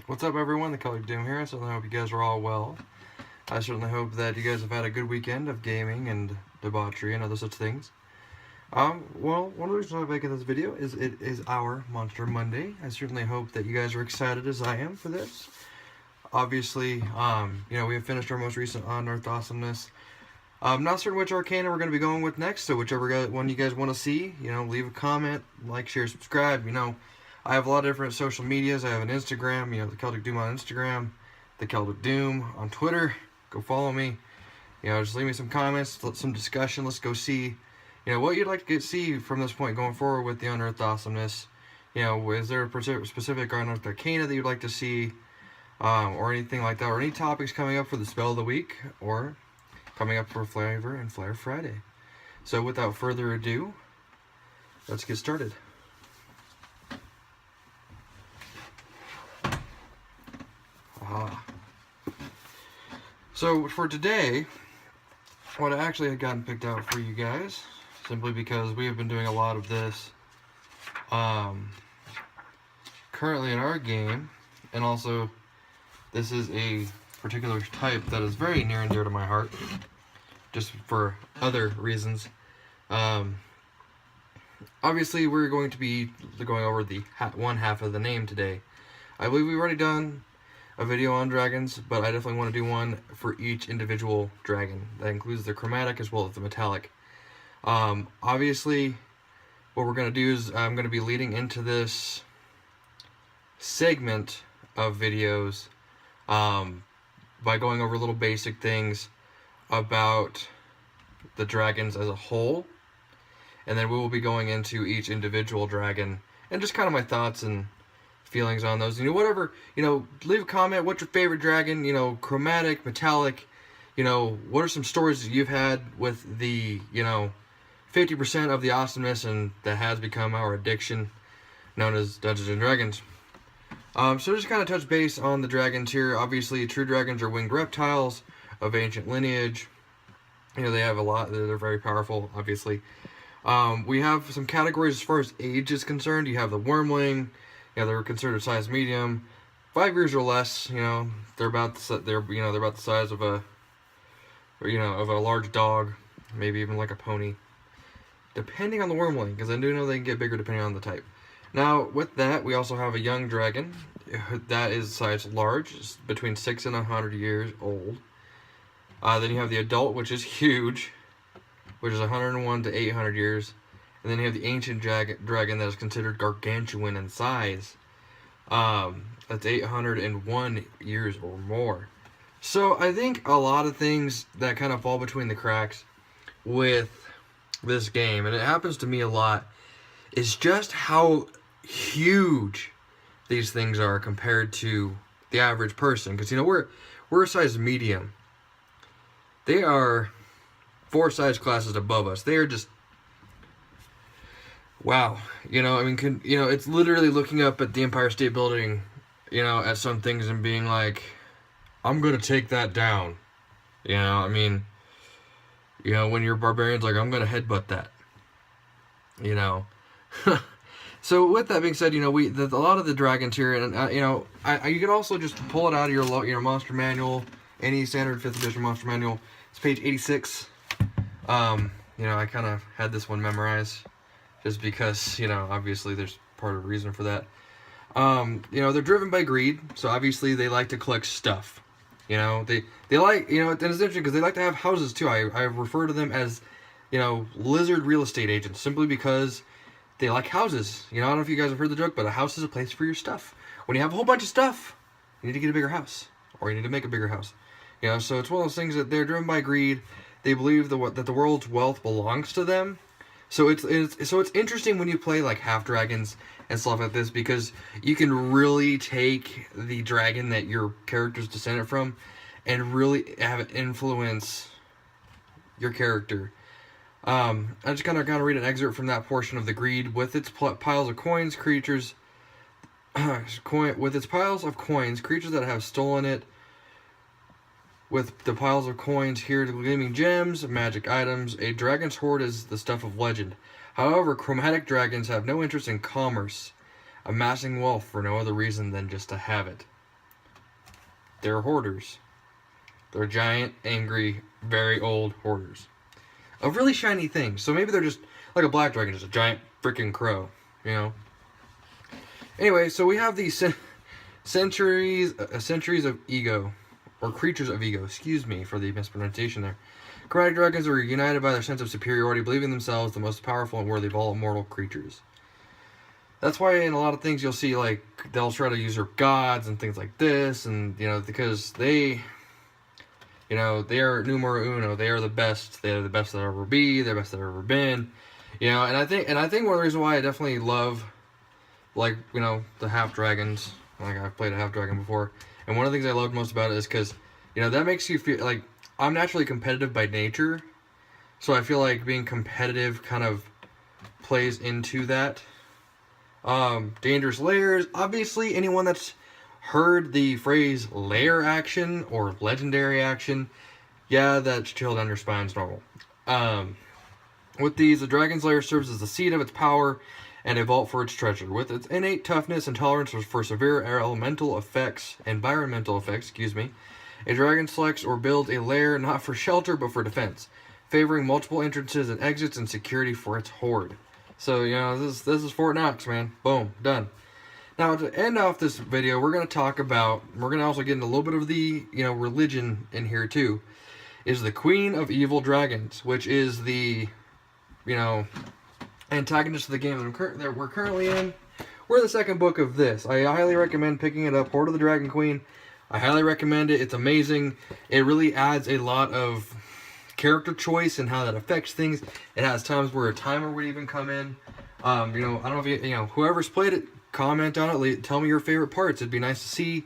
What's up, everyone? The Celtic Doom here. I certainly hope you guys are all well. I certainly hope that you guys have had a good weekend of gaming and debauchery and other such things. Well, one of the reasons I'm making this video is it is our Monster Monday. I certainly hope that you guys are excited as I am for this. Obviously, we have finished our most recent Unearthed Awesomeness. I'm not certain which Arcana we're going to be going with next, so whichever one you guys want to see, leave a comment, like, share, subscribe. I have a lot of different social medias. I have an Instagram, the Celtic Doom on Instagram, the Celtic Doom on Twitter. Go follow me. Just leave me some comments, some discussion. Let's go see, what you'd like to see from this point going forward with the Unearthed Awesomeness. Is there a specific Unearthed Arcana that you'd like to see, or anything like that, or any topics coming up for the Spell of the Week, or coming up for Flavor and Flare Friday. So without further ado, let's get started. So for today, what I actually had gotten picked out for you guys, simply because we have been doing a lot of this currently in our game, and also this is a particular type that is very near and dear to my heart, just for other reasons. Obviously, we're going to be going over the one half of the name today. I believe we've already done a video on dragons, but I definitely want to do one for each individual dragon. That includes the chromatic as well as the metallic. Obviously, what we're going to do is I'm going to be leading into this segment of videos by going over little basic things about the dragons as a whole, and then we will be going into each individual dragon and just kind of my thoughts and feelings on those. Whatever, leave a comment. What's your favorite dragon? Chromatic, metallic. What are some stories that you've had with the 50% of the awesomeness and that has become our addiction, known as Dungeons and Dragons. So just kind of touch base on the dragons here. Obviously, true dragons are winged reptiles of ancient lineage. They have a lot. They're very powerful, obviously. We have some categories as far as age is concerned. You have the wormling. They're considered size medium, 5 years or less. They're about the size of a large dog, maybe even like a pony, depending on the wormling, because I do know they can get bigger depending on the type. Now, with that, we also have a young dragon that is size large, between 6 and 100 years old. Then you have the adult, which is huge, which is 101 to 800 years. And then you have the ancient dragon that is considered gargantuan in size. That's 801 years or more. So I think a lot of things that kind of fall between the cracks with this game, and it happens to me a lot, is just how huge these things are compared to the average person. Because we're a size medium. They are 4 size classes above us. They are just, wow. It's literally looking up at the Empire State Building, at some things and being like, I'm gonna take that down. When you're barbarians, like, I'm gonna headbutt that. So with that being said, a lot of the dragons here, and you can also just pull it out of your monster manual, any standard 5th edition monster manual. It's page 86. I kind of had this one memorized, just because, obviously there's part of the reason for that. They're driven by greed, so obviously they like to collect stuff. They like, and it's interesting because they like to have houses too. I refer to them as, lizard real estate agents, simply because they like houses. I don't know if you guys have heard the joke, but a house is a place for your stuff. When you have a whole bunch of stuff, you need to get a bigger house, or you need to make a bigger house. So it's one of those things that they're driven by greed. They believe that the world's wealth belongs to them. So it's interesting when you play like half dragons and stuff like this, because you can really take the dragon that your character's descended from and really have it influence your character. I just kind of read an excerpt from that portion of the greed. With its piles of coins, creatures that have stolen it. With the piles of coins here, gleaming gems, magic items, a dragon's hoard is the stuff of legend. However, chromatic dragons have no interest in commerce, amassing wealth for no other reason than just to have it. they're hoarders. They're giant, angry, very old hoarders of really shiny things. So maybe they're just like a black dragon, just a giant freaking crow, you know. Anyway, so we have these centuries of ego, or creatures of ego. Excuse me for the mispronunciation there. Chromatic dragons are united by their sense of superiority, believing themselves the most powerful and worthy of all immortal creatures. That's why in a lot of things you'll see, like, they'll try to usurp gods and things like this, and, you know, because they, you know, they are numero uno. They are the best. They are the best there'll ever be. They're the best there've ever been. You know, and I think one of the reasons why I definitely love, like, you know, the half dragons. Like, I've played a half dragon before, and one of the things I loved most about it is because, you know, that makes you feel like I'm naturally competitive by nature, so I feel like being competitive kind of plays into that. Dangerous lairs. Obviously, anyone that's heard the phrase lair action or legendary action, yeah, that's chilled down your spine's normal. With these, the dragon's lair serves as the seat of its power and a vault for its treasure. With its innate toughness and tolerance for severe environmental effects, a dragon selects or builds a lair not for shelter but for defense, favoring multiple entrances and exits and security for its horde. So, you know, this is Fort Knox, man. Boom, done. Now, to end off this video, we're going to talk about, we're going to also get into a little bit of the, you know, religion in here too, is the Queen of Evil Dragons, which is the, you know, antagonist of the game that we're currently in. We're in the second book of this. I highly recommend picking it up, Hoard of the Dragon Queen. I highly recommend it. It's amazing. It really adds a lot of character choice and how that affects things. It has times where a timer would even come in. You know, I don't know if you know, whoever's played it, comment on it. Tell me your favorite parts. It'd be nice to see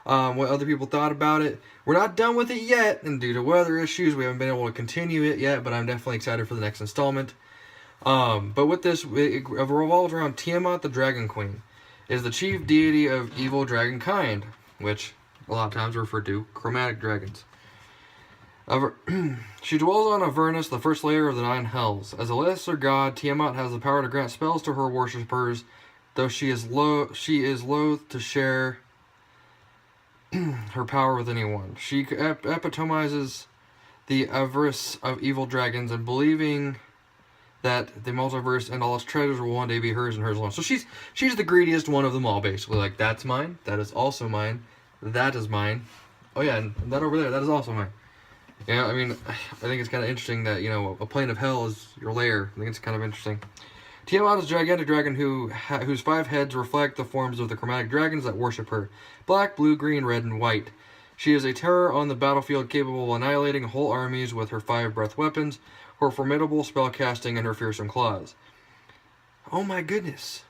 what other people thought about it. We're not done with it yet, and due to weather issues, we haven't been able to continue it yet, but I'm definitely excited for the next installment. But with this, it revolves around Tiamat, the Dragon Queen, is the chief deity of evil dragon kind, which a lot of times are referred to chromatic dragons. She dwells on Avernus, the first layer of the 9 hells. As a lesser god, Tiamat has the power to grant spells to her worshippers, though she is loath to share her power with anyone. She epitomizes the avarice of evil dragons and believing that the multiverse and all its treasures will one day be hers and hers alone. So she's the greediest one of them all, basically. Like, that's mine, that is also mine, that is mine. Oh yeah, and that over there, that is also mine. Yeah, I mean, I think it's kind of interesting that, you know, a plane of hell is your lair. I think it's kind of interesting. Tiamat is a gigantic dragon whose 5 heads reflect the forms of the chromatic dragons that worship her. Black, blue, green, red, and white. She is a terror on the battlefield, capable of annihilating whole armies with her 5 breath weapons, her formidable spellcasting, and her fearsome claws. Oh my goodness.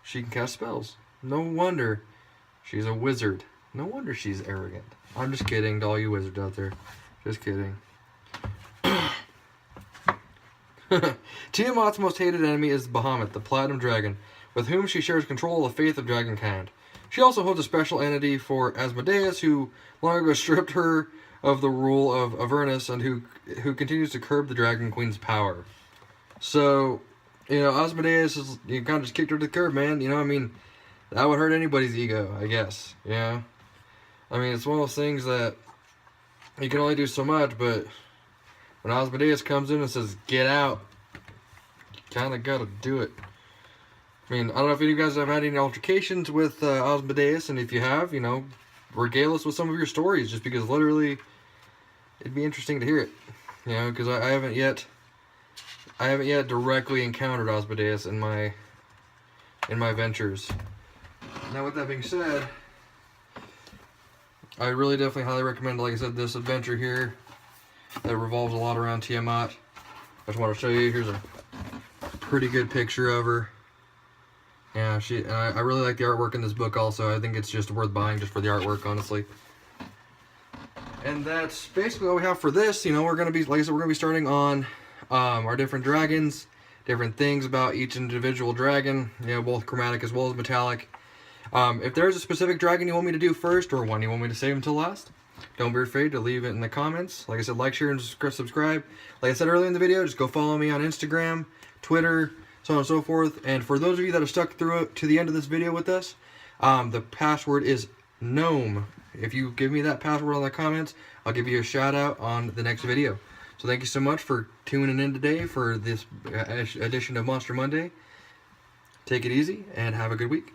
She can cast spells. No wonder she's a wizard. No wonder she's arrogant. I'm just kidding to all you wizards out there. Just kidding. Tiamat's most hated enemy is Bahamut, the Platinum Dragon, with whom she shares control of the faith of dragonkind. She also holds a special entity for Asmodeus, who long ago stripped her of the rule of Avernus and who continues to curb the Dragon Queen's power. So, you know, Asmodeus is, you kind of just kicked her to the curb, man. You know, I mean, that would hurt anybody's ego, I guess. Yeah. I mean, it's one of those things that you can only do so much, but when Asmodeus comes in and says, get out, you kind of got to do it. I mean, I don't know if any of you guys have had any altercations with Asmodeus, and if you have, you know, regale us with some of your stories, just because literally it'd be interesting to hear it. You know, because I haven't yet directly encountered Asmodeus in my ventures. Now, with that being said, I really definitely highly recommend, like I said, this adventure here that revolves a lot around Tiamat. I just want to show you. Here's a pretty good picture of her. Yeah, I really like the artwork in this book also. I think it's just worth buying just for the artwork, honestly. And that's basically all we have for this. You know, we're going to be, like I said, we're going to be starting on our different dragons, different things about each individual dragon, you know, both chromatic as well as metallic. If there's a specific dragon you want me to do first, or one you want me to save until last, don't be afraid to leave it in the comments. Like I said, like, share, and subscribe. Like I said earlier in the video, just go follow me on Instagram, Twitter, so on and so forth. And for those of you that have stuck through it to the end of this video with us, the password is GNOME. if you give me that password on the comments, I'll give you a shout out on the next video. So thank you so much for tuning in today for this edition of Monster Monday. Take it easy and have a good week.